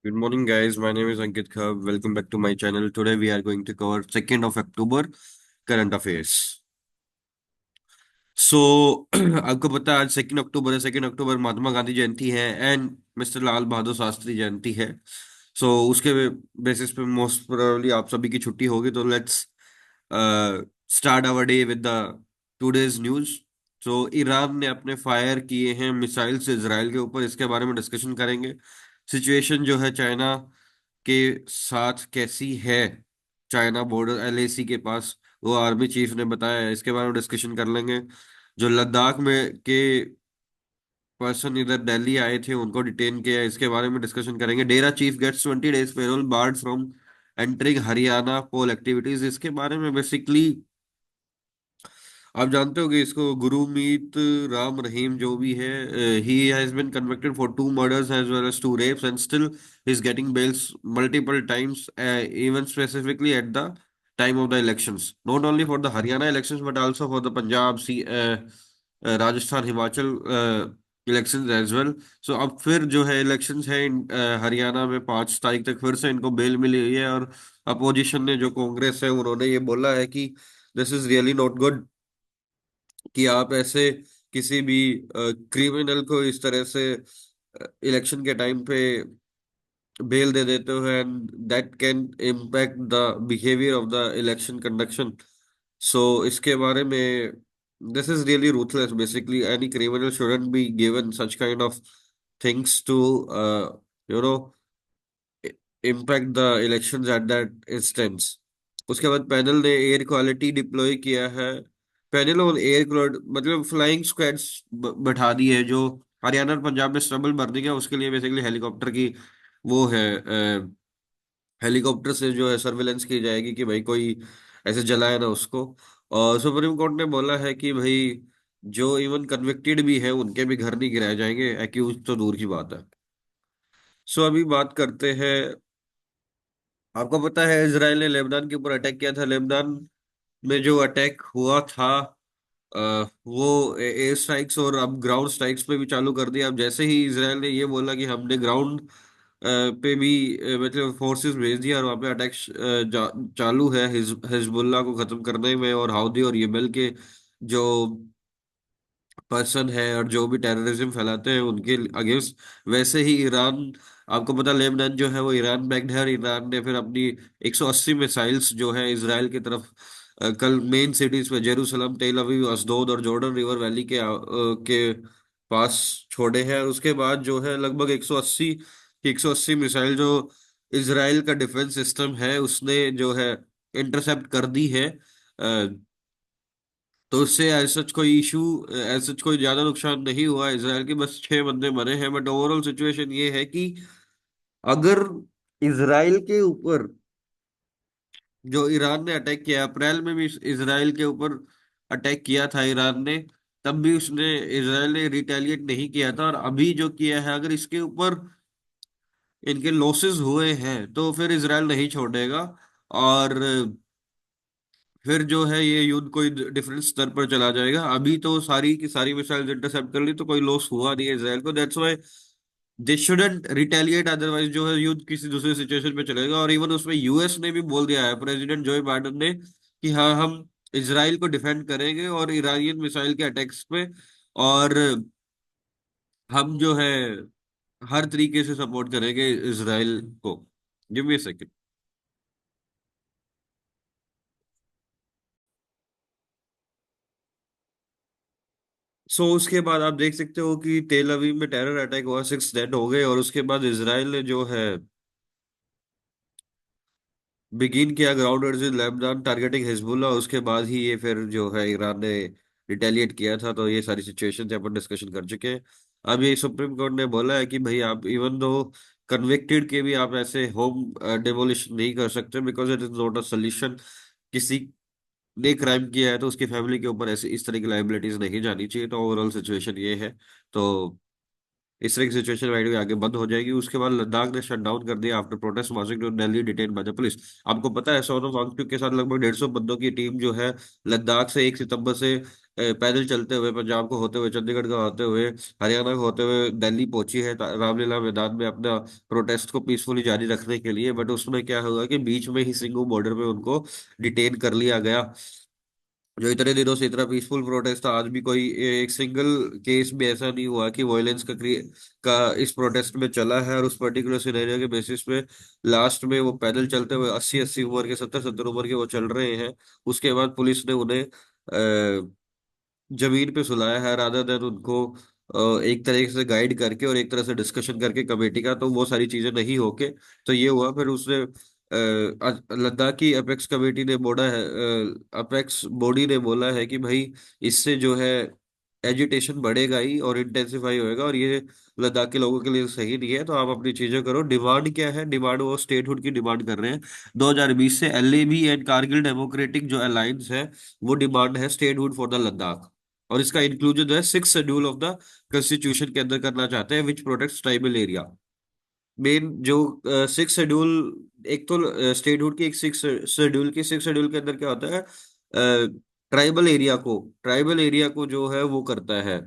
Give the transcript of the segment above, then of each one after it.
Good morning, guys. My name is Ankit Khab. Welcome back to my channel. Today we are going to cover 2nd of October current affairs. So आपको पता है आज 2 अक्टूबर है। 2 अक्टूबर महात्मा गांधी जयंती है and mister Lal Bahadur Shastri Jayanti है। सो उसके basis पे most probably आप सभी की छुट्टी होगी। तो let's start our day with the today's news. So Iran ने अपने फायर किए हैं मिसाइल्स इसराइल के ऊपर, इसके बारे में डिस्कशन करेंगे। सिचुएशन जो है चाइना के साथ कैसी है, चाइना बॉर्डर एलएसी के पास, वो आर्मी चीफ ने बताया है, इसके बारे में डिस्कशन कर लेंगे। जो लद्दाख में के पर्सन इधर दिल्ली आए थे उनको डिटेन किया है, इसके बारे में डिस्कशन करेंगे। Dera chief gets 20 days parole barred from entering Haryana poll activities, इसके बारे में बेसिकली आप जानते हो कि इसको गुरमीत राम रहीम जो भी है, he has been convicted for 2 murders as well as 2 rapes and still he is getting bails multiple times, even specifically at the time of the elections, not only for the Haryana elections but also for the Punjab see Rajasthan Himachal elections as well. So अब फिर जो है elections है हरियाणा में 5 तारीख तक फिर से इनको बेल मिली हुई है। और अपोजिशन ने जो कांग्रेस है उन्होंने ये बोला है कि this is really not good कि आप ऐसे किसी भी क्रिमिनल को इस तरह से इलेक्शन के टाइम पे बेल दे देते हो and that can impact the behaviour of the election conduction. So इसके बारे में this is really ruthless, basically any criminal shouldn't be given such kind of things to you know impact the elections at that instance. उसके बाद panel ने air quality deploy किया है। Panel और air मतलब फ्लाइंग स्क्वाड्स बैठा दी है। जो हरियाणा और पंजाब में स्ट्रबल बर्निंग है उसके लिए बेसिकली हेलीकॉप्टर की वो है, हेलीकॉप्टर से जो है सर्वेलेंस की जाएगी कि भाई कोई ऐसे जलाए ना उसको। और सुप्रीम कोर्ट ने बोला है कि भाई जो इवन कन्विक्टेड भी है उनके भी घर नहीं गिराए जाएंगे, एक्यूज तो दूर की बात है। सो अभी बात करते हैं। आपको पता है इसराइल ने लेबनान के ऊपर अटैक किया था। लेबनान में जो अटैक हुआ था, अ, वो एयर स्ट्राइक्स और अब ग्राउंड स्ट्राइक्स पे भी चालू कर दिया। अब जैसे ही इसराइल ने ये बोला कि हमने ग्राउंड पे भी मतलब फोर्सेस भेज दिया और वहाँ पे अटैक चालू है हिजबुल्लाह को खत्म करने में और हाउदी और यमन के जो पर्सन है और जो भी टेररिज्म फैलाते हैं उनके अगेंस्ट। वैसे ही ईरान, आपको पता लेबनान जो है वो ईरान बैक्ड है और ईरान ने फिर अपनी 180 मिसाइल्स जो है इसराइल की तरफ कल मेन सिटीज पे जेरूसलम, तेल अवीव, अशदोद और जॉर्डन रिवर वैली के पास छोड़े हैं। और उसके बाद जो है लगभग 180 मिसाइल जो इसराइल का डिफेंस सिस्टम है उसने जो है इंटरसेप्ट कर दी है। तो उससे एज सच कोई इशू, एज सच कोई ज्यादा नुकसान नहीं हुआ इसराइल के, बस 6 बंदे मरे हैं। बट ओवरऑल सिचुएशन ये है कि अगर इसराइल के ऊपर जो ईरान ने अटैक किया, अप्रैल में भी इसराइल के ऊपर अटैक किया था ईरान ने, तब भी उसने इसराइल ने रिटेलिएट नहीं किया था। और अभी जो किया है, अगर इसके ऊपर इनके लॉसेस हुए हैं तो फिर इसराइल नहीं छोड़ेगा। और फिर जो है ये युद्ध कोई डिफरेंट स्तर पर चला जाएगा। अभी तो सारी की सारी मिसाइल्स इंटरसेप्ट कर ली तो कोई लॉस हुआ नहीं है इसराइल को। That's why they shouldn't retaliate, otherwise जो है युद्ध किसी दूसरे सिचुएशन पे चलेगा। और इवन उसमें यूएस ने भी बोल दिया है, प्रेसिडेंट जो बाइडेन ने, कि हाँ हम इसराइल को डिफेंड करेंगे और ईरानियन मिसाइल के अटैक्स पे। और हम जो है हर तरीके से सपोर्ट करेंगे इसराइल को। Give me a second. उसके बाद आप देख सकते हो कि तेल अवीव में टेरर अटैक हुआ, 6 डेड हो गए। और उसके बाद इसराइल ने जो है बिगिन किया ग्राउंड लेबनान टारगेटिंग हिजबुल्लाह। उसके बाद ही ये फिर जो है ईरान ने रिटेलिएट किया था। तो ये सारी सिचुएशन अपन डिस्कशन कर चुके हैं। अब ये सुप्रीम कोर्ट ने बोला है कि भाई आप इवन दो कन्विक्टेड के भी आप ऐसे होम डेमोलिशन नहीं कर सकते, because it is not a solution. किसी ने क्राइम किया है तो उसकी फैमिली के ऊपर ऐसे इस तरह की लाइबिलिटीज नहीं जानी चाहिए। तो ओवरऑल सिचुएशन ये है। तो इस तरह की सिचुएशन वाइड आगे बंद हो जाएगी। उसके बाद लद्दाख ने शट डाउन कर दिया after protest marching to Delhi detain by the police. आपको पता है सोनम वांगचुक के साथ लगभग 150 बंदों की टीम जो है लद्दाख से 1 सितंबर से पैदल चलते हुए पंजाब को होते हुए, चंडीगढ़ को होते हुए, हरियाणा को होते हुए दिल्ली पहुंची है रामलीला मैदान में अपना प्रोटेस्ट को पीसफुली जारी रखने के लिए। बट उसमें क्या हुआ कि बीच में ही सिंगू बॉर्डर पे उनको डिटेन कर लिया गया। जो इतने दिनों से इतना पीसफुल प्रोटेस्ट था, आज भी कोई एक सिंगल केस भी ऐसा नहीं हुआ कि वायलेंस का इस प्रोटेस्ट में चला है। और उस पर्टिकुलर सिनेरियो के बेसिस पे लास्ट में वो पैदल चलते हुए 80-80 उम्र के, 70-70 उम्र के वो चल रहे हैं। उसके बाद पुलिस ने उन्हें जमीन पे सुलाया है रादर देन उनको एक तरह से गाइड करके और एक तरह से डिस्कशन करके कमेटी का। तो वो सारी चीजें नहीं होके तो ये हुआ। फिर उसने लद्दाख की अपेक्स कमेटी ने बोला है, अपेक्स बॉडी ने बोला है कि भाई इससे जो है एजिटेशन बढ़ेगा ही और इंटेंसिफाई होएगा, और ये लद्दाख के लोगों के लिए सही नहीं है। तो आप अपनी चीजें करो। डिमांड क्या है? डिमांड वो स्टेटहुड की डिमांड कर रहे हैं। 2020 से एलएबी एंड कारगिल डेमोक्रेटिक जो अलायंस है वो डिमांड है स्टेटहुड फॉर द लद्दाख। और इसका इंक्लूजन जो है 6 शेड्यूल ऑफ द कॉन्स्टिट्यूशन के अंदर करना चाहते हैं, विच प्रोटेक्ट्स ट्राइबल एरिया। मेन जो 6 शेड्यूल, एक तो स्टेटहुड की एक 6 शेड्यूल की 6 शेड्यूल के अंदर क्या होता है, ट्राइबल एरिया को जो है वो करता है,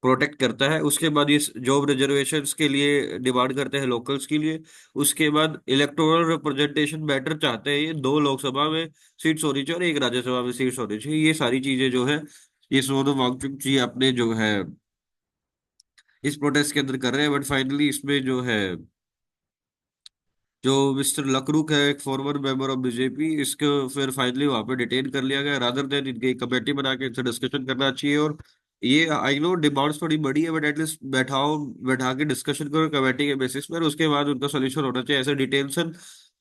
प्रोटेक्ट करता है। उसके बाद ये जॉब रिजर्वेशंस के लिए डिमांड करते हैं लोकल्स के लिए। उसके बाद इलेक्टोरल रिप्रेजेंटेशन बेटर चाहते हैं, ये 2 लोकसभा में सीट्स होनी चाहिए और एक राज्यसभा में सीट्स होनी चाहिए। ये सारी चीजें जो है ये सोनम वांगचुक जी अपने जो है इस प्रोटेस्ट के अंदर कर रहे हैं। बट फाइनली इसमें जो है जो मिस्टर लकरुक है, एक फॉर्मर मेंबर ऑफ बीजेपी, इसको फिर फाइनली वहां पे डिटेन कर लिया गया रादर देन इनकी एक कमेटी बना के इनसे डिस्कशन करना चाहिए। और ये आई नो डिमांड्स थोड़ी बड़ी है, बट एटलीस्ट बैठा के डिस्कशन करो कमेटी के बेसिस पर, उसके बाद उनका सोल्यूशन होना चाहिए। ऐसे detention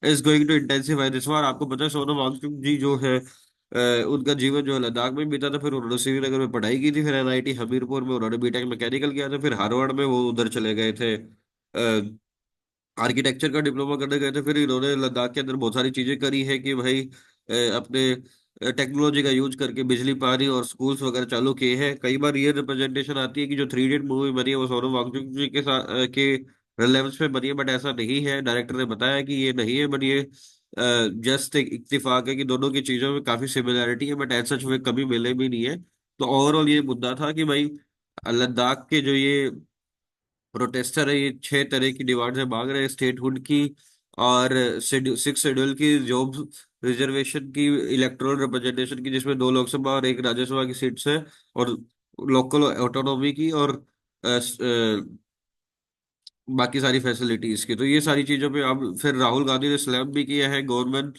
is going to intensify this war. आपको पता है सोनम वांगचुक जी जो है उनका जीवन जो है लद्दाख में बीता था। फिर उन्होंने श्रीनगर में पढ़ाई की थी, फिर एनआईटी हमीरपुर में उन्होंने बीटेक मैकेनिकल किया था, फिर हार्वर्ड में वो उधर चले गए थे, आर्किटेक्चर का डिप्लोमा करने गए थे। फिर इन्होंने लद्दाख के अंदर बहुत सारी चीजें करी है कि भाई अपने टेक्नोलॉजी का यूज करके बिजली, पानी और स्कूल्स वगैरह चालू किए हैं। कई बार ये रिप्रेजेंटेशन आती है कि जो 3 इडियट मूवी बनी है वो सोनम वांगचुक जी के साथ के रिलेवेंस पे बनी है, बट ऐसा नहीं है। डायरेक्टर ने बताया कि ये नहीं है, बट ये जस्ट एक इत्तेफाक है कि दोनों की चीजों में काफी सिमिलैरिटी है, बट ऐसा वे कभी मिले भी नहीं है। तो ओवरऑल ये मुद्दा था कि भाई लद्दाख के जो ये प्रोटेस्टर है ये 6 तरह की डिमांड से मांग रहे हैं स्टेटहुड की, और 6 शेड्यूल की, जॉब रिजर्वेशन की, इलेक्टोरल रिप्रेजेंटेशन की जिसमें 2 लोकसभा और एक राज्यसभा की सीट्स है, और लोकल ऑटोनॉमी की, और बाकी सारी फैसिलिटीज की। तो ये सारी चीजों पे अब फिर राहुल गांधी ने स्लैम भी किया है गवर्नमेंट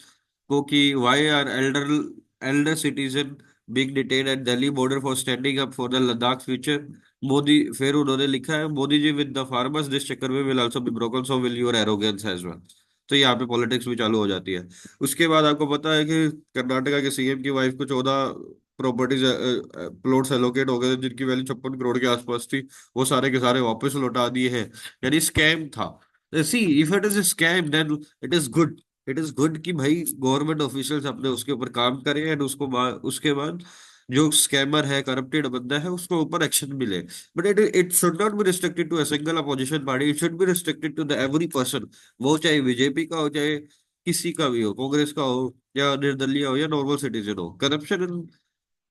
को कि why are elder citizen being detain at Delhi border for standing up for the Ladakh future. Modi, फिर उन्होंने लिखा है Modi ji with the farmers this चक्कर में will also be broken, so will your arrogance as well. तो यहाँ पे पॉलिटिक्स भी चालू हो जाती है। उसके बाद आपको पता है कि कर्नाटका के सीएम की वाइफ को 14 प्रॉपर्टीज प्लॉट्स एलोकेट हो गए थे, जिनकी वैल्यू 56 करोड़ के आसपास थी। वो सारे के सारे वापस लौटा दिए हैं। यानी स्कैम था। See, if it is scam then it is good. It is good कि भाई गवर्नमेंट ऑफिशियल्स अपने उसके ऊपर काम करें, एंड उसके बाद जो स्कैमर है, करप्टेड बंदा है, उसको ऊपर एक्शन मिले। But it should not be restricted to a single opposition party, it should be restricted to the every person. वो चाहे बीजेपी का हो, चाहे किसी का भी हो, कांग्रेस का हो या निर्दलीय हो या नॉर्मल सिटीजन हो, corruption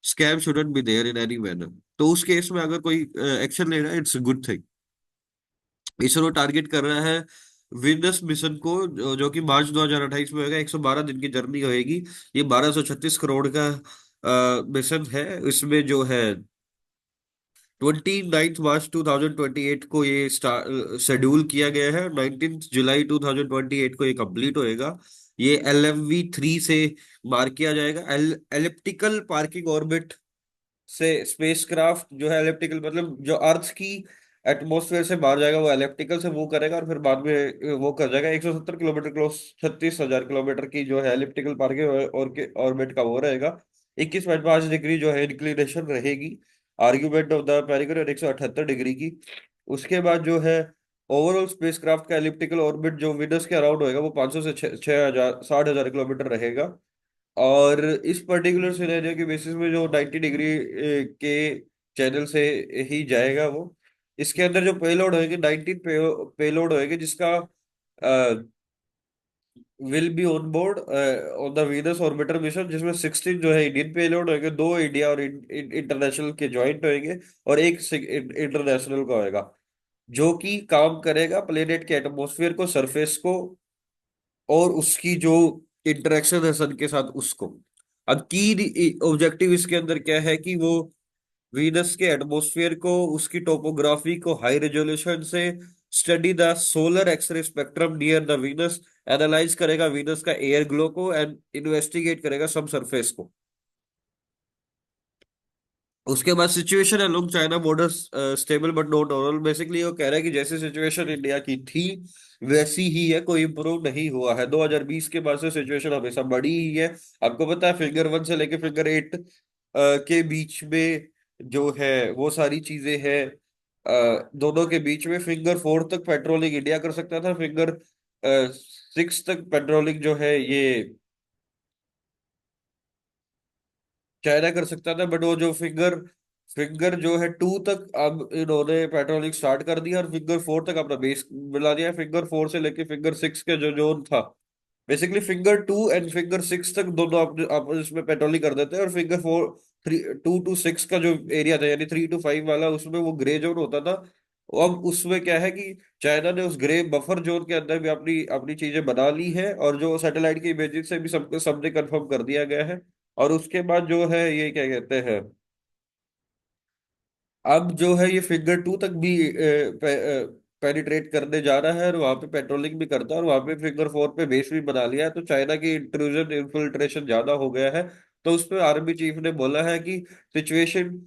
scam shouldn't be there in any manner. तो उस केस में अगर कोई एक्शन ले रहा है, it's good thing. ISRO target कर रहा है विनस मिशन को, जो कि मार्च 2028 में होगा। 112 दिन की जर्नी होएगी। ये 1236 करोड़ का मिशन है। इसमें जो है 29 मार्च 2028 को ये शेड्यूल किया गया है। 19 जुलाई 2028 को ये कंप्लीट होएगा। ये LMV-3 से मार किया जाएगा, एलिप्टिकल पार्किंग ऑर्बिट से। स्पेसक्राफ्ट जो है एलिप्टिकल, मतलब जो अर्थ की एटमॉस्फेयर से बाहर जाएगा वो एलिप्टिकल से मूव करेगा, और फिर बाद में वो कर जाएगा 170 किलोमीटर क्लोज, 36,000 किलोमीटर की जो है एलिप्टिकल पार्किंग और के ऑर्बिट का वो रहेगा। 21.5 डिग्री जो है इंक्लिनेशन रहेगी, आर्ग्यूमेंट ऑफ द पेरिकल, और 178 डिग्री की। उसके बाद जो है ओवरऑल स्पेसक्राफ्ट का एलिप्टिकल ऑर्बिट जो विनस के अराउंड होएगा वो 500 से 6,000 60,000 किलोमीटर रहेगा। और इस पर्टिकुलर सिनेरियो के बेसिस में जो 90 डिग्री के चैनल से ही जाएगा वो, इसके अंदर जो पेलोड होएगी 19 पेलोड होएगी, जिसका will be on board on the Venus orbiter mission, जिसमें 16 जो है इंडियन पेलोड होएंगे, दो इंडिया और इंटरनेशनल के ज्वाइंट होएंगे, और एक इंटरनेशनल का होएगा, जो कि काम करेगा प्लेनेट के एटमॉस्फेयर को, सरफेस को, और उसकी जो इंटरेक्शन है सन के साथ उसको। अब की ऑब्जेक्टिव इसके अंदर क्या है कि वो वीनस के एटमॉस्फेयर को, उसकी टोपोग्राफी को हाई रेजोल्यूशन से study the solar x ray spectrum near the Venus, analyse करेगा वीनस का एयर ग्लो को, एंड इन्वेस्टिगेट करेगा सब सरफेस को। उसके बाद सिचुएशन है लोग China border stable but not overall. Basically वो कह रहा है कि जैसी सिचुएशन इंडिया की थी वैसी ही है, कोई इम्प्रूव नहीं हुआ है। 2020 के बाद से सिचुएशन हमेशा बड़ी ही है। आपको पता है फिगर 1 से लेके फिगर 8 के बीच में जो है वो सारी चीजें हैं। दोनों के बीच में फिगर 4 तक पेट्रोलिंग इंडिया कर सकता था, फिगर 6 तक पेट्रोलिंग जो है ये चाइना कर सकता था। बट वो जो फिगर फिगर जो है 2 तक अब इन्होंने पेट्रोलिंग स्टार्ट कर दिया, और फिगर 4 तक अपना बेस मिला दिया। फिगर 4 से लेके फिगर 6 के जो जोन था, बेसिकली फिगर 2 एंड फिगर 6 तक दोनों आपस में पेट्रोलिंग कर देते हैं, और फिगर 4 2 to 6 का जो एरिया था, यानी 3 to 5 वाला, उसमें वो ग्रे जोन होता था। अब उसमें क्या है कि चाइना ने उस ग्रे बफर जोन के अंदर भी अपनी अपनी चीजें बना ली है, और जो सैटेलाइट की इमेजेस से भी सबको सबने कंफर्म कर दिया गया है। और उसके बाद जो है ये क्या कहते हैं, अब जो है ये फिगर 2 तक भी पेनिट्रेट करने जा रहा है, और वहां पे पेट्रोलिंग भी करता है, और वहां पे फिगर 4 पे बेस भी बना लिया है। तो चाइना की इंट्रूजन इन्फिल्ट्रेशन ज्यादा हो गया है। तो उसमें आर्मी चीफ ने बोला है कि सिचुएशन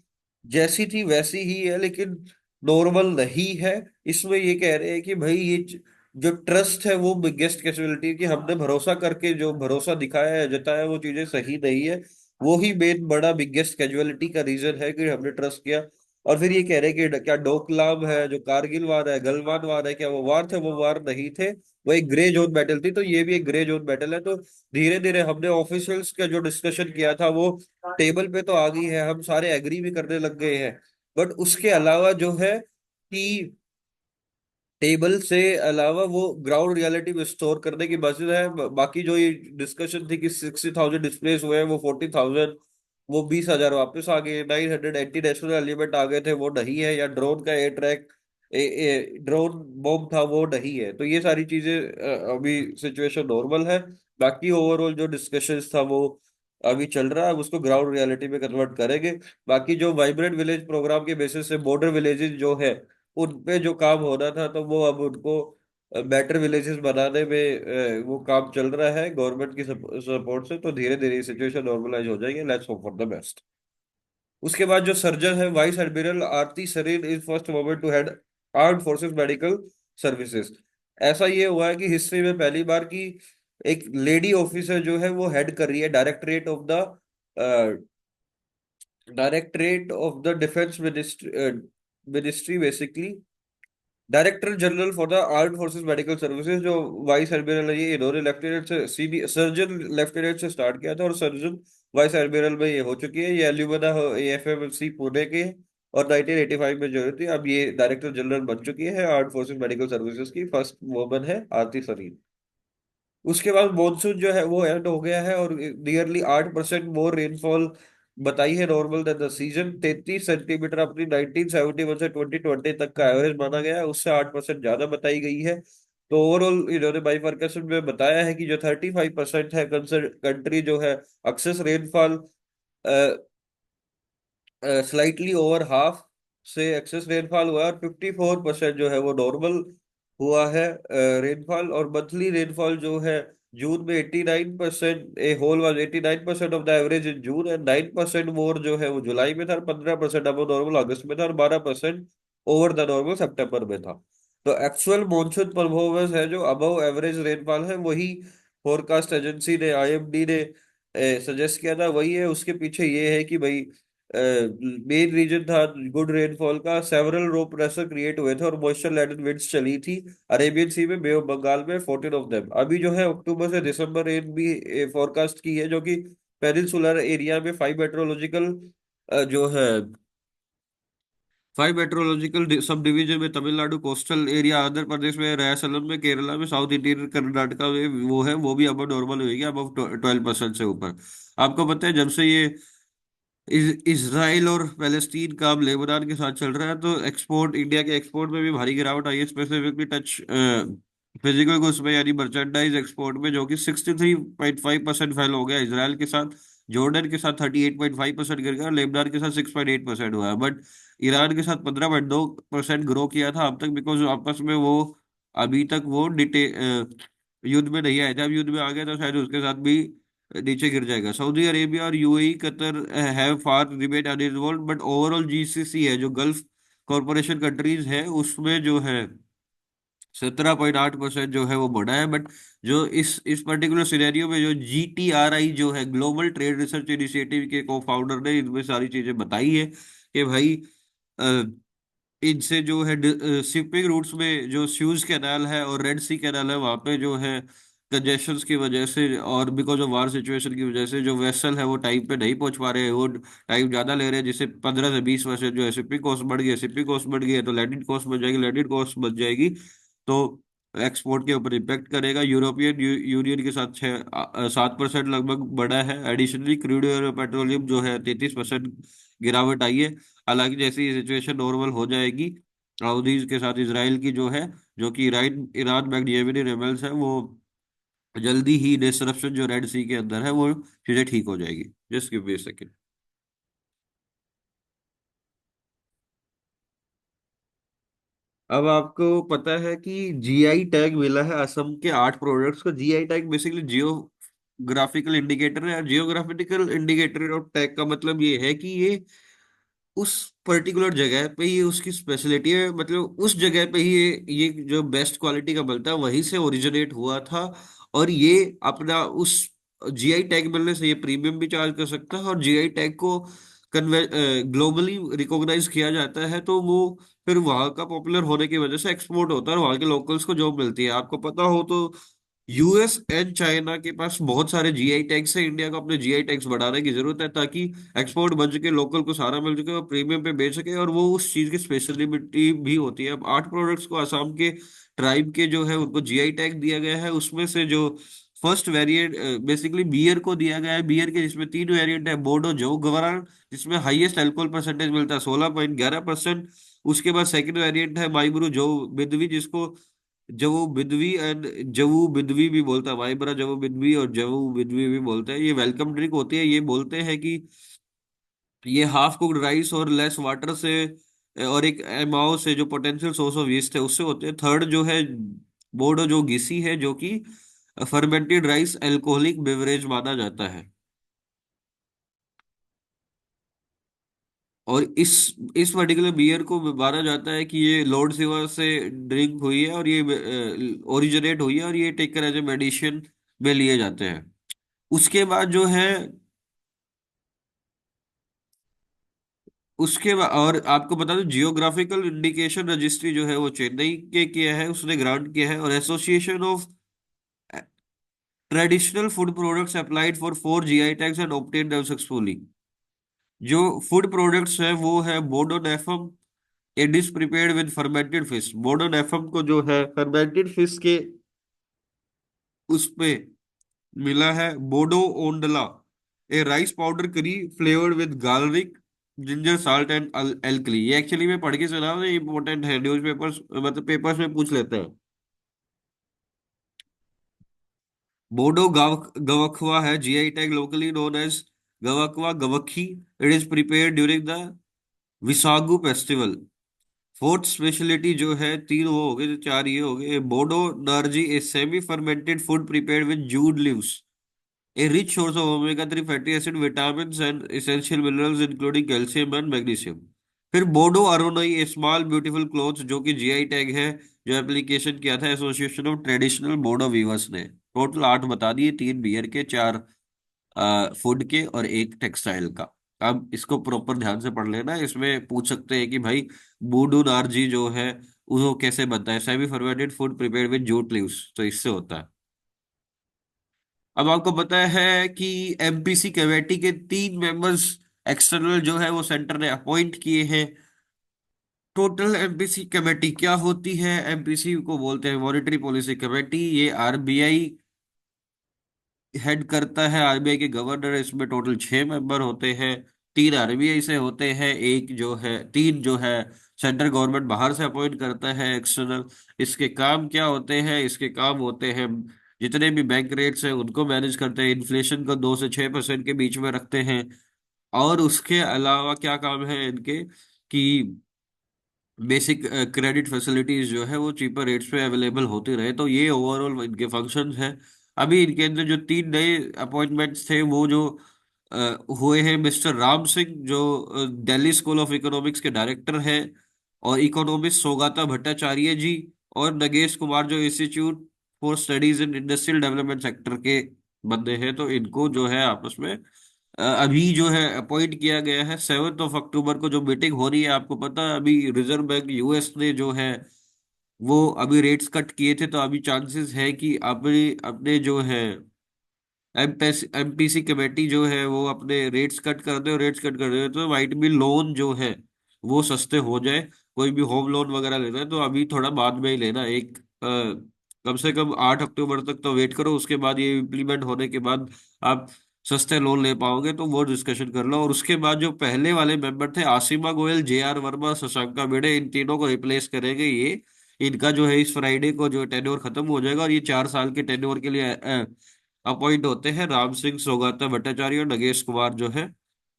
जैसी थी वैसी ही है, लेकिन नॉर्मल नहीं है। इसमें ये कह रहे हैं कि भाई ये जो ट्रस्ट है वो बिगेस्ट कैजुअलिटी, कि हमने भरोसा करके जो भरोसा दिखाया है, जताया, वो चीजें सही नहीं है। वो ही मेन बड़ा बिगेस्ट कैजुअलिटी का रीजन है कि हमने ट्रस्ट किया। और फिर ये कह रहे हैं कि क्या डोकलाम है, जो कारगिल वार है, गलवान वार है, क्या वो वार थे? वो वार नहीं थे, वो एक ग्रे जोन बैटल थी। तो ये भी एक ग्रे जोन बैटल है। तो धीरे धीरे हमने ऑफिशियल्स का जो डिस्कशन किया था वो टेबल पे तो आ गई है, हम सारे एग्री भी करने लग गए हैं। बट उसके अलावा जो है कि टेबल से अलावा वो ग्राउंड रियलिटी में स्टोर करने की बात है। बाकी जो ये डिस्कशन थी कि 60,000 डिस्प्लेस हुए हैं, वो 40,000, वो 20,000 वापस आ गए, 900 एंटी नेशनल एलिमेंट आ गए थे, वो नहीं है, या ड्रोन का एयर ट्रैक ड्रोन बॉम्ब था, वो नहीं है। तो ये सारी चीजें अभी सिचुएशन नॉर्मल है। बाकी ओवरऑल जो डिस्कशंस था वो अभी चल रहा है, अब उसको ग्राउंड रियलिटी में कन्वर्ट करेंगे। बाकी जो वाइब्रेंट विलेज प्रोग्राम के बेसिस से बॉर्डर विलेजेस जो है उन पे जो काम होना था, तो वो अब उनको बेटर विलेजेस बनाने में वो काम चल रहा है गवर्नमेंट की सपोर्ट से। तो धीरे धीरे सिचुएशन नॉर्मलाइज हो जाएगी, let's hope for the best. उसके बाद जो सर्जन है vice admiral Aarti Sarin is first woman to head armed forces medical services. ऐसा ये हुआ है कि हिस्ट्री में पहली बार की एक लेडी ऑफिसर जो है वो हेड कर रही है directorate of the defence ministry, basically director general for the armed forces medical services. जो वाइस एडमिरल है, ये इन्होंने लेफ्टिनेंट से सीनियर सर्जन लेफ्टिनेंट से स्टार्ट किया था, और सर्जन वाइस एडमिरल में ये हो चुकी है। ये एल्यूमिना एएफएमसी पुणे के, और 1985 में जो थी, अब ये डायरेक्टर जनरल बन चुकी है आर्म्ड फोर्सेस मेडिकल सर्विसेज की। फर्स्ट वुमन है आरती सरीन। उसके बाद मॉनसून जो है वो एंड हो गया है, और नियरली 8% मोर रेनफॉल बताई है normal than the season. 33 centimetre अपनी 1971 से 2020 तक का एवरेज माना गया है, उससे 8% ज्यादा बताई गई है। तो ओवरऑल इन्होंने बाइफरकेशन में बताया है कि जो 35% है कंट्री जो है excess rainfall slightly over half से एक्सेस रेनफॉल हुआ है, और 54% जो है वो नॉर्मल हुआ है रेनफॉल। और मंथली रेनफॉल जो है जून में 89%, a whole was 89% of the average in June, and 9% more जो है वो जुलाई में था, और 15% अब नॉर्मल अगस्त में था, और 12% ओवर द नॉर्मल सितंबर में था। तो एक्चुअल मॉनसून परफॉर्मेंस है जो अबव एवरेज रेनफॉल है, वही फोरकास्ट एजेंसी ने, आईएमडी ने सजेस्ट किया था, वही है। उसके पीछे ये है कि भाई मेन रीजन था गुड रेनफॉल का, सेवरल रो प्रेशर क्रिएट हुए थे, और मॉइस्चर लेडेन विंड्स चली थी अरेबियन सी में, बे ऑफ बंगाल में, 14 ऑफ देम। अभी जो है अक्टूबर से दिसंबर रेन भी फोरकास्ट की है, जो कि पेनिनसुलर एरिया में 5 मेट्रोलॉजिकल जो है फाइव मेट्रोलॉजिकल सब डिवीजन में तमिलनाडु, कोस्टल एरिया आंध्र प्रदेश में, रायसलम में, केरला में, साउथ इंटीरियर कर्नाटका में वो है, वो भी अब नॉर्मल हुई है, अब 12% से ऊपर। आपको पता है जब से ये इसराइल और पैलेस्टीन का अब लेबनान के साथ चल रहा है, तो एक्सपोर्ट, इंडिया के एक्सपोर्ट में भी भारी गिरावट आई है, स्पेसिफिकली टच फिजिकल गुड्स में, यानी मर्चेंडाइज एक्सपोर्ट में, जो कि 63.5% फेल हो गया इसराइल के साथ। जॉर्डन के साथ 38.5% गिर गया, लेबनान के साथ 6.8% हुआ है, बट ईरान के साथ 15.2% ग्रो किया था अब तक, बिकॉज आपस में वो अभी तक वो युद्ध में नहीं आए थे। अब युद्ध में आ गया तो शायद उसके साथ भी नीचे गिर जाएगा। सऊदी अरेबिया और UAE, Qatar have far remain uninvolved, but overall GCC है जो गल्फ कॉरपोरेशन कंट्रीज है, उसमें जो है 17.8% जो है वो बढ़ा है। बट जो इस पर्टिकुलर सिनेरियो में जो जीटीआरआई जो है, ग्लोबल ट्रेड रिसर्च इनिशिएटिव के को फाउंडर ने इनमें सारी चीजें बताई है कि भाई इनसे जो है शिपिंग रूट्स में जो स्यूज कैनाल है और रेड सी कैनाल है, वहां पे जो है कंजेशंस की वजह से और बिकॉज ऑफ वार सिचुएशन की वजह से जो वेसल है वो टाइम पे नहीं पहुंच पा रहे हैं, वो टाइम ज्यादा ले रहे हैं, जिससे 15 से 20% जो है शिपिंग कॉस्ट बढ़ गई है। शिपिंग कॉस्ट बढ़ गई है तो लैंडिंग कॉस्ट बढ़ जाएगी, लैंडिंग कॉस्ट बढ़ जाएगी तो एक्सपोर्ट के ऊपर इम्पेक्ट करेगा। यूरोपियन यूनियन के साथ 7% लगभग बढ़ा है। एडिशनली क्रूड और पेट्रोलियम जो है 33% गिरावट आई है। हालांकि जैसे ये सिचुएशन नॉर्मल हो जाएगी, सऊदीज के साथ इसराइल की जो है, जो कि Iran Iran backed Yemeni rebels है, वो जल्दी ही डिसरप्शन जो रेड सी के अंदर है वो चीजें ठीक हो जाएगी। Just give me a second. अब आपको पता है कि जीआई टैग मिला है असम के 8 प्रोडक्ट्स को। GI tag basically geographical indicator है। जियोग्राफिकल इंडिकेटर ऑफ टैग का मतलब ये है कि ये उस पर्टिकुलर जगह पे ही उसकी स्पेशलिटी है, मतलब उस जगह पे ही ये जो बेस्ट क्वालिटी का बनता है वहीं से ओरिजिनेट हुआ था। और ये अपना उस जीआई टैग मिलने से ये प्रीमियम भी चार्ज कर सकता है, और जीआई टैग को कन्वे ग्लोबली रिकॉग्नाइज किया जाता है, तो वो फिर वहां का पॉपुलर होने की वजह से एक्सपोर्ट होता है और वहां के लोकल्स को जॉब मिलती है। आपको पता हो तो यूएस एंड चाइना के पास बहुत सारे जीआई टैग्स है, इंडिया को अपने जीआई टैग्स बढ़ाने की जरूरत है, ताकि एक्सपोर्ट बन सके, लोकल को सारा मिल सके और प्रीमियम पे बेच सके, और वो उस चीज की स्पेशलिटी भी होती है। अब 8 प्रोडक्ट्स को असम के ट्राइब के जो है उनको जीआई टैग दिया गया है। उसमें से जो फर्स्ट वेरिएंट बेसिकली बियर को दिया गया है, बियर के जिसमें 3 वेरिएंट है। बोडो जो गवरान, जिसमें हाईएस्ट अल्कोहल परसेंटेज मिलता है 16.11%। उसके बाद सेकंड वेरिएंट है माइब्रू जो बिदवी, जिसको जवू बिदवी एंड जवू बिदवी भी बोलता है, वाइब्रा जवू बिदवी और जवू बिदवी भी बोलते हैं। ये वेलकम ड्रिंक होती है। ये बोलते हैं कि ये हाफ कुक्ड राइस और लेस वाटर से और एक एमाओ से जो पोटेंशियल सोर्स ऑफ यीस्ट है उससे होते हैं। थर्ड जो है बोर्डो जो घिसी है, जो कि फर्मेंटेड राइस अल्कोहलिक बेवरेज माना जाता है। और इस पर्टिकुलर बियर को माना जाता है कि ये लॉर्ड शिवा से ड्रिंक हुई है, और ये ओरिजिनेट हुई है, और ये टेकर एज ए मेडिसिन में लिए जाते हैं। उसके बाद जो है, उसके बाद और आपको बता दूं, जियोग्राफिकल इंडिकेशन रजिस्ट्री जो है वो चेन्नई के किया है, उसने ग्रांट किया है। और association of traditional food products applied for 4 GI tags and obtain them successfully. जो फूड प्रोडक्ट्स है वो है Bodo Napham, a dish prepared with fermented fish. Bodo Napham को जो है फर्मेंटेड फिश के उस पे मिला है। बोडो ओंडला, ए राइस पाउडर करी flavoured with garlic, ginger, salt and alkali. ये एक्चुअली मैं पढ़ के सुना हूं, ये इंपॉर्टेंट है, न्यूज पेपर्स मतलब पेपर्स में पूछ लेते हैं। बोडो गवखवा है, GI tag, locally known as Gwkha Gwkhi. It is prepared during the Bwisagu festival. Fourth speciality जो है, 3 वो हो गए तो 4 ये हो गए। Bodo Narzi, a semi fermented food prepared with jute leaves, a rich source of omega-3 fatty acid, vitamins and essential minerals including calcium and magnesium। फिर Bodo Aronai, a small beautiful cloth, जो कि जीआई टैग है, जो एप्लीकेशन किया था association of traditional Bodo weavers ने। Total 8 बता दिए, 3 बियर के, 4 फूड के और एक टेक्सटाइल का। अब इसको प्रॉपर ध्यान से पढ़ लेना, इसमें पूछ सकते हैं कि भाई बूडू नारजी जो है वो कैसे बनता है। Semi fermented food prepared with jute leaves, तो इससे होता है। अब आपको पता है कि एमपीसी कमेटी के 3 मेंबर्स एक्सटर्नल जो है वो सेंटर ने अपॉइंट किए हैं। टोटल एमपीसी कमेटी क्या होती है? एमपीसी को बोलते हैं मॉनेटरी पॉलिसी कमेटी। ये आरबीआई हेड करता है, आरबीआई के गवर्नर। इसमें टोटल 6 मेंबर होते हैं। 3 आरबीआई से होते हैं, एक जो है, 3 जो है सेंट्रल गवर्नमेंट बाहर से अपॉइंट करता है, एक्सटर्नल। इसके काम क्या होते हैं? इसके काम होते हैं जितने भी बैंक रेट्स हैं उनको मैनेज करते हैं, इन्फ्लेशन को 2 से 6% के बीच में रखते हैं। और उसके अलावा क्या काम है इनके कि बेसिक क्रेडिट फैसिलिटीज जो है वो चीपर रेट्स पे अवेलेबल होती रहे। तो ये ओवरऑल इनके फंक्शंस हैं। अभी इनके अंदर जो 3 नए अपॉइंटमेंट्स थे वो जो अ, हुए हैं, मिस्टर राम सिंह जो दिल्ली स्कूल ऑफ इकोनॉमिक्स के डायरेक्टर हैं, और इकोनॉमिस्ट सौगाता भट्टाचार्य जी, और नगेश कुमार जो institute for studies in industrial development sector के बंदे हैं। तो इनको जो है आपस में अभी जो है अपॉइंट किया गया है। 7 अक्टूबर को जो मीटिंग हो रही है, आपको पता है अभी रिजर्व बैंक यूएस ने जो है वो अभी रेट्स कट किए थे। तो अभी चांसेस है कि अपने अपने जो है एमपीसी कमेटी जो है वो अपने रेट्स कट कर दे, और रेट्स कट कर दे तो माइट भी लोन जो है वो सस्ते हो जाए। कोई भी होम लोन वगैरह लेना है तो अभी थोड़ा बाद में ही लेना। कम से कम 8 अक्टूबर तक तो वेट करो, उसके बाद ये इम्प्लीमेंट होने के बाद आप सस्ते लोन ले पाओगे। तो वो डिस्कशन कर लो। और उसके बाद जो पहले वाले मेंबर थे, आसिमा गोयल, जेआर वर्मा, शशांका भिड़े, इन तीनों को रिप्लेस करेंगे ये। इनका जो है इस फ्राइडे को जो टेन्योर खत्म हो जाएगा, और ये 4 साल के टेन्योर के लिए अपॉइंट होते हैं। राम सिंह, सौगाता भट्टाचार्य और नगेश कुमार जो है।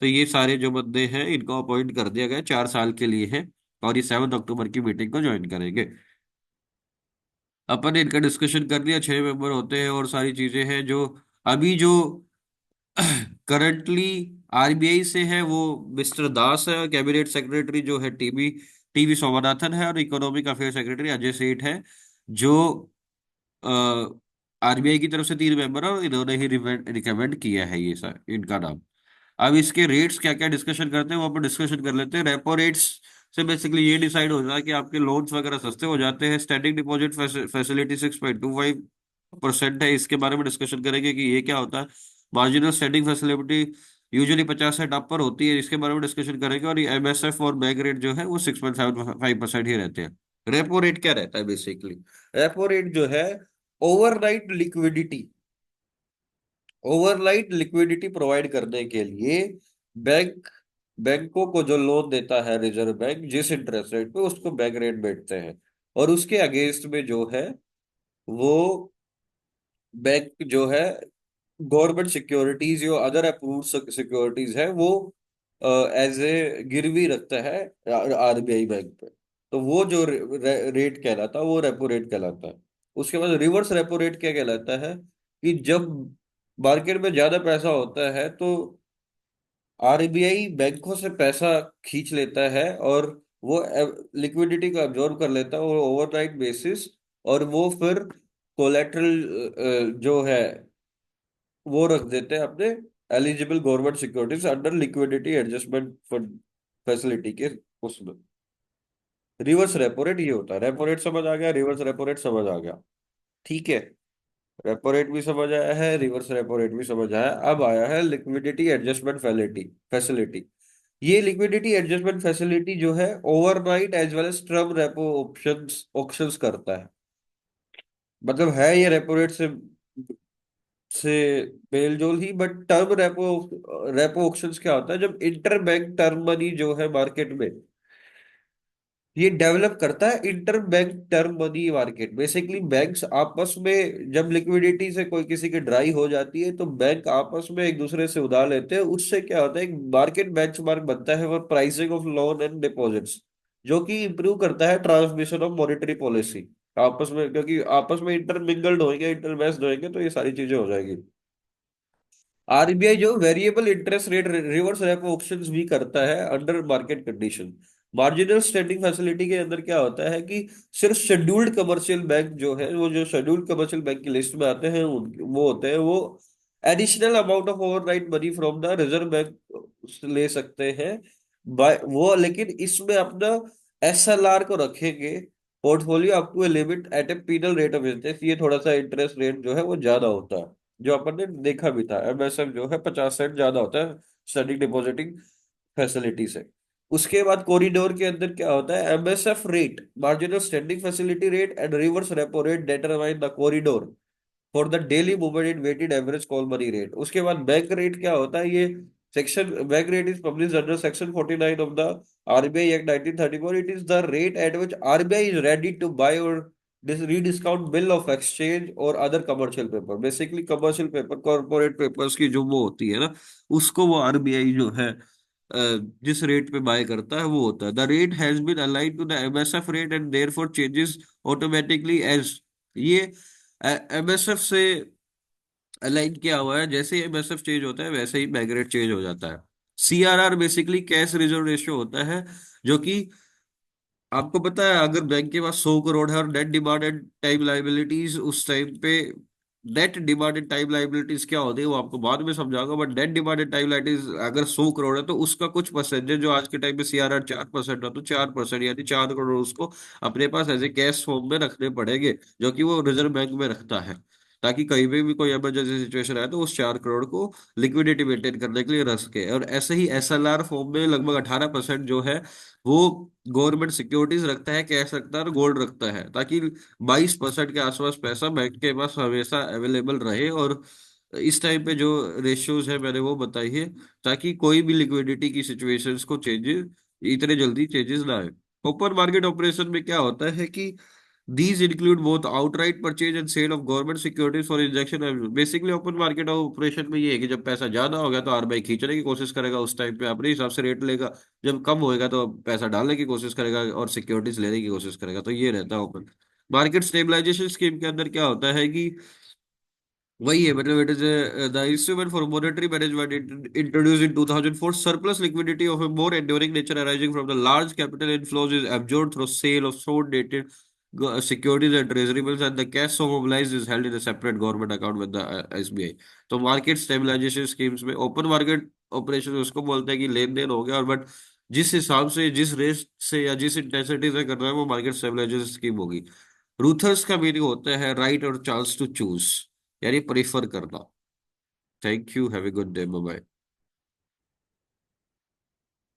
तो ये सारे जो बंदे हैं इनको अपॉइंट कर दिया गया, 4 साल के लिए है। और ये 7 अक्टूबर की मीटिंग को ज्वाइन करेंगे। अपन ने इनका डिस्कशन कर लिया, 6 मेंबर होते हैं और सारी चीजें हैं। जो अभी जो करंटली आरबीआई से है वो मिस्टर दास है, कैबिनेट सेक्रेटरी जो है टीबी टीवी सोमनाथन है, और इकोनॉमिक अफेयर सेक्रेटरी अजय सेठ है। जो आरबीआई की तरफ से 3 मेंबर है, और इन्होंने ही रिकमेंड किया है ये सर इनका नाम। अब इसके रेट्स क्या क्या डिस्कशन करते हैं वो अपन डिस्कशन कर लेते हैं। रेपो रेट्स से बेसिकली ये डिसाइड हो जाता है कि आपके लोन्स वगैरह सस्ते हो जाते हैं। स्टैटिक डिपॉजिट फैसिलिटी 6.25% है, इसके बारे में डिस्कशन करेंगे कि ये क्या होता है। मार्जिनल स्टैटिक फैसिलिटी यूजुअली 50 से टॉप पर होती है, इसके बारे में डिस्कशन करेंगे। और ये एमएसएफ और बैंक रेट जो है वो 6.75% ही रहते हैं। रेपो रेट क्या रहता है बेसिकली? रेपो रेट जो है overnight liquidity overnight liquidity provide करने के लिए बैंक बैंकों को जो लोन देता है रिजर्व बैंक, जिस इंटरेस्ट रेट पे, उसको बैंक रेट बैठते हैं। और उसके अगेंस्ट में जो है वो बैंक जो है गवर्नमेंट सिक्योरिटीज या अदर अप्रूव्ड सिक्योरिटीज है वो एज ए गिरवी रखता है आरबीआई बैंक पे। तो वो जो रेट कहलाता है वो रेपो रेट कहलाता है। उसके बाद रिवर्स रेपो रेट क्या कहलाता है कि जब मार्केट में ज्यादा पैसा होता है तो आरबीआई बैंकों से पैसा खींच लेता है, और वो लिक्विडिटी को अब्जॉर्ब कर लेता है और ओवरनाइट बेसिस। और वो फिर कोलेटरल जो है वो रख देते हैं अपने eligible government securities under liquidity adjustment fund facility के उसमें। रिवर्स रेपो रेट ये होता है। रेपो रेट समझ आ गया, रिवर्स रेपो रेट समझ आ गया। ठीक है, रेपो रेट भी समझ आया है, रिवर्स रेपो रेट भी समझ आया। अब आया है लिक्विडिटी एडजस्टमेंट फैसिलिटी। ये लिक्विडिटी एडजस्टमेंट फैसिलिटी जो है overnight as well as term repo options options करता है। मतलब है ये रेपो रेट से मेल जोल ही, बट टर्म रेपो ऑप्शंस क्या होता है? जब इंटर बैंक टर्म मनी जो है मार्केट में, ये डेवलप करता है inter bank term money market. Basically banks आपस में जब लिक्विडिटी से कोई किसी की ड्राई हो जाती है तो बैंक आपस में एक दूसरे से उधार लेते हैं। उससे क्या होता है, एक मार्केट बेंचमार्क बनता है for pricing of loan and deposits, जो कि इंप्रूव करता है ट्रांसमिशन ऑफ मॉनेटरी पॉलिसी आपस में। क्योंकि आपस में इंटरमिंगल्ड होंगे, इंटरमेस्ड होंगे, तो ये सारी चीजें हो जाएगी। आरबीआई जो variable interest rate reverse repo options भी करता है under market condition. Marginal standing facility के अंदर क्या होता है कि सिर्फ शेड्यूल्ड कमर्शियल बैंक जो है, वो जो शेड्यूल्ड कमर्शियल बैंक की लिस्ट में आते हैं वो होते हैं, वो additional amount of overnight money from the reserve bank ले सकते हैं। वो लेकिन इसमें अपना एसएलआर को रखेंगे, portfolio up to a limit at a penal rate of interest. ये थोड़ा सा इंटरेस्ट रेट जो है वो ज्यादा होता है, जो अपन ने देखा भी था। एमएसएफ जो है 50 सेंट ज्यादा होता है स्टैटिक डिपॉजिटिंग फैसिलिटी से। उसके बाद कॉरिडोर के अंदर क्या होता है, MSF rate, marginal standing facility rate and reverse repo rate determine the corridor for the daily movement in weighted average call money rate. उसके बाद बैंक रेट क्या होता है, ये section bank rate is publish under section 49 of the RBI act 1934। It is the rate at which RBI is ready to buy or rediscount bill of exchange or other commercial paper. Basically commercial paper, corporate papers की जो वो होती है ना, उसको वो RBI जो है जिस रेट पे बाय करता है वो होता है। The rate has been aligned to the MSF rate and therefore changes automatically as, ये एमएसएफ से अलाइन किया हुआ है। जैसे ही एमएसएफ चेंज होता है वैसे ही बैंक रेट चेंज हो जाता है। CRR basically cash reserve ratio होता है, जो कि आपको पता है अगर बैंक के पास 100 करोड़ है और net demand and time liabilities उस टाइम पे, net demand and time liabilities क्या होती है वो आपको बाद में समझाऊंगा, but net demand and time liabilities अगर 100 करोड़ है तो उसका कुछ परसेंटेज, जो आज के टाइम पे सीआरआर 4% है, तो 4% यानी 4 करोड़ उसको अपने पास एज ए कैश फॉर्म में रखने पड़ेंगे, जो कि वो रिजर्व बैंक में रखता है, ताकि कहीं पे भी कोई इमरजेंसी सिचुएशन आए तो उस 4 करोड़ को लिक्विडिटी मेंटेन करने के लिए रख सके। और ऐसे ही एसएलआर फॉर्म में लगभग 18% जो है वो गवर्नमेंट सिक्योरिटीज रखता है, कैश रखता है और गोल्ड रखता है, ताकि 22% के आसपास पैसा बैंक के पास हमेशा अवेलेबल रहे। और इस टाइम पे जो रेशियोज है मैंने वो बताई है, ताकि कोई भी लिक्विडिटी की सिचुएशंस को चेंजेस, इतने जल्दी चेंजेस ना आए। ओपन मार्केट ऑपरेशन में क्या होता है कि these include both outright purchase and sale of government securities for injection। Basically open market operation में ये है कि जब पैसा ज्यादा होगा तो आरबीआई खींचने की कोशिश करेगा, उस टाइम पे अपने हिसाब से रेट लेगा। जब कम होएगा तो पैसा डालने की कोशिश करेगा और सिक्योरिटीज लेने की कोशिश करेगा। तो ये रहता है ओपन मार्केट स्टेबलाइजेशन स्कीम के अंदर क्या होता है कि वही है, मतलब it is the instrument for monetary management introduced in 2004। Surplus liquidity of a more enduring nature arising from the large capital inflows is absorbed through sale of short dated securities and treasury bills, and the cash so mobilized is held in a separate government account with the SBI। तो market stabilization schemes में open market operation उसको बोलते हैं कि लेन then हो गया, और but जिस हिसाब से, जिस रेट से या जिस इंटेंसिटी से कर रहा है वो मार्केट स्टेबलाइजेशन स्कीम होगी। रूथर्स का मीनिंग होता है राइट और चांस टू चूज, यानी प्रेफर करना। Thank you, have a good day, bye bye.